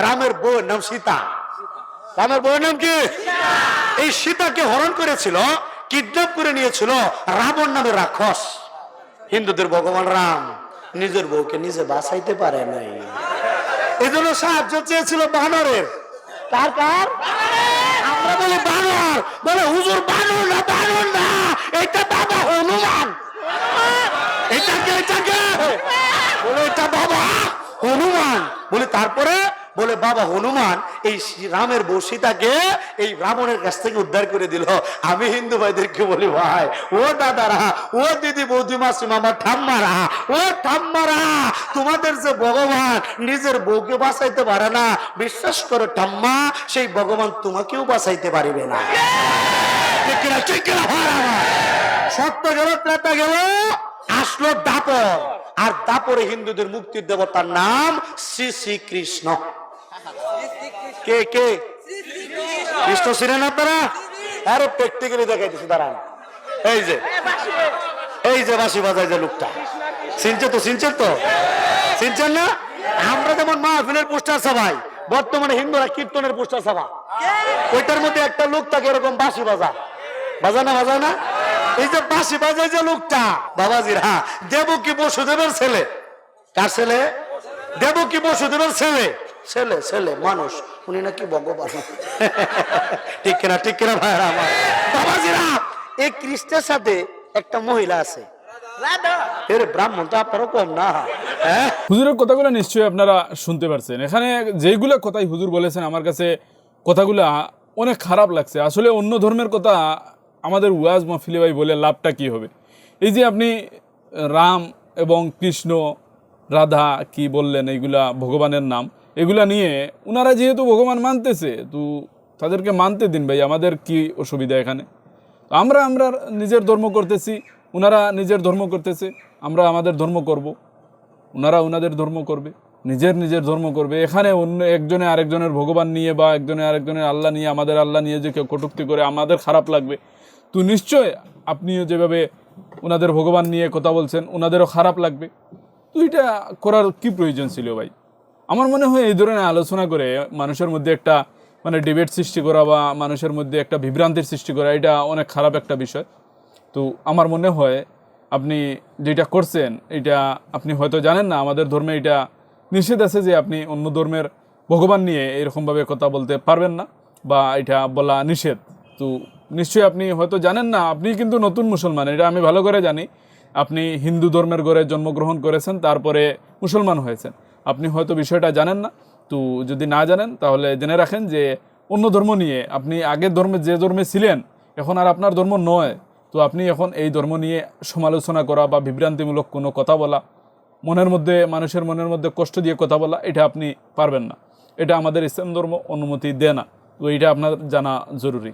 রামের বউয়ের নাম সীতা। রামের বউয়ের নাম কি? এই সীতাকে হরণ করেছিল, কিডন্যাপ করে নিয়েছিল রাবণ নামের রাক্ষস। হিন্দুদের ভগবান রাম নিজের বউকে নিজে বাঁচাইতে পারে নাই, এই জন্য সাহায্য চেয়েছিল বানরের। কার কার? আমরা বলি বানর, বলে হুজুর বানর না, বানর না, এটা বাবা হনুমান। এটাকে বলে এটা বাবা হনুমান বলে। তারপরে বলে বাবা হনুমান এই রামের বউ সীতাকে এই রাবণের কাছ থেকে উদ্ধার করে দিল। আমি হিন্দু ভাইদেরকে বলি, ভাই ও দাদারা, ও দিদি বৌদি মাসিমা, আমার ঠাম্মারা, ও ঠাম্মারা, তোমাদের যে ভগবান নিজের বউকে বাঁচাইতে পারে না, বিশ্বাস করো ঠাম্মা, সেই ভগবান তোমাকেও বাঁচাইতে পারবে না। সত্য গেল, ত্রেতা গেল, আসলো দাপর। আর দাপরে হিন্দুদের মুক্তির দেবতার নাম শ্রী শ্রীকৃষ্ণ। কে কে কৃষ্ণ ছিলেন আপনারা? আরে প্র্যাকটিক্যালি দেখাইতেছি, দাঁড়ান। এই যে বাঁশি বাজায় যে লোকটা, চিনছে তো? চিনছেন না? আমরা যেমন মাহফিলের পোস্টার সবাই, বর্তমানে হিন্দুরা কীর্তনের পোস্টার সভা, ওইটার মধ্যে একটা লোক থাকে এরকম বাঁশি বাজায় না। এই যে বাঁশি বাজায় যে লোকটা, বাবাজির, হ্যাঁ, দেবকী বসুদেবের ছেলে। কার ছেলে? দেবকী বসুদেবের ছেলে মানুষ, উনি নাকি ভগবান। ঠিক কিনা ভাইরা আমার? বাবাজিরা, এই কৃষ্ণের সাথে একটা মহিলা আছে, ব্রাহ্মণ তো আপনারা কম না। হুজুরের কথাগুলো নিশ্চয়ই আপনারা শুনতে পারছেন। এখানে যেগুলো কথাই হুজুর বলেছেন, আমার কাছে কথাগুলো অনেক খারাপ লাগছে। আসলে অন্য ধর্মের কথা আমাদের ওয়াজ মাহফিলে ভাই বলে লাভটা কি হবে? এই যে আপনি রাম এবং কৃষ্ণ, রাধা কি বললেন, এইগুলা ভগবানের নাম, এগুলা নিয়ে ওনারা যেহেতু ভগবান মানতেছে, তো তাদেরকে মানতে দিন ভাই, আমাদের কি অসুবিধা এখানে? আমরা নিজের ধর্ম করতেছি, ওনারা নিজের ধর্ম করতেছে, আমরা আমাদের ধর্ম করব, ওনারা ওনাদের ধর্ম করবে, নিজের ধর্ম করবে। এখানে অন্য একজনে আরেকজনের ভগবান নিয়ে বা একজনে আরেকজনের আল্লাহ নিয়ে, আমাদের আল্লাহ নিয়ে যে কেউ কটূক্তি করে, আমাদের খারাপ লাগবে। তো নিশ্চয় আপনিও যেভাবে ওনাদের ভগবান নিয়ে কথা বলছেন, ওনাদেরও খারাপ লাগবে। তো এটা করার কি প্রয়োজন ছিল ভাই? আমার মনে হয় এই ধরনের আলোচনা করে মানুষের মধ্যে একটা ডিবেট সৃষ্টি করা বা মানুষের মধ্যে একটা বিভ্রান্তির সৃষ্টি করা, এটা অনেক খারাপ একটা বিষয়। তো আমার মনে হয় আপনি যেটা করছেন, এটা আপনি হয়তো জানেন না, আমাদের ধর্মে এটা নিষেধ আছে যে আপনি অন্য ধর্মের ভগবান নিয়ে এরকমভাবে কথা বলতে পারবেন না, বা এটা বলা নিষেধ। তো নিশ্চয়ই আপনি হয়তো জানেন না, আপনি কিন্তু নতুন মুসলমান, এটা আমি ভালো করে জানি। আপনি হিন্দু ধর্মের ঘরে জন্মগ্রহণ করেছেন, তারপরে মুসলমান হয়েছেন, আপনি হয়তো বিষয়টা জানেন না। তো যদি না জানেন তাহলে জেনে রাখেন যে অন্য ধর্ম নিয়ে আপনি আগের ধর্মে যে ধর্মে ছিলেন, এখন আর আপনার ধর্ম নয়। তো আপনি এখন এই ধর্ম নিয়ে সমালোচনা করা বা বিভ্রান্তিমূলক কোনো কথা বলা, মানুষের মনের মধ্যে কষ্ট দিয়ে কথা বলা, এটা আপনি পারবেন না। এটা আমাদের ইসলাম ধর্ম অনুমতি দেয় না। তো এটা আপনার জানা জরুরি।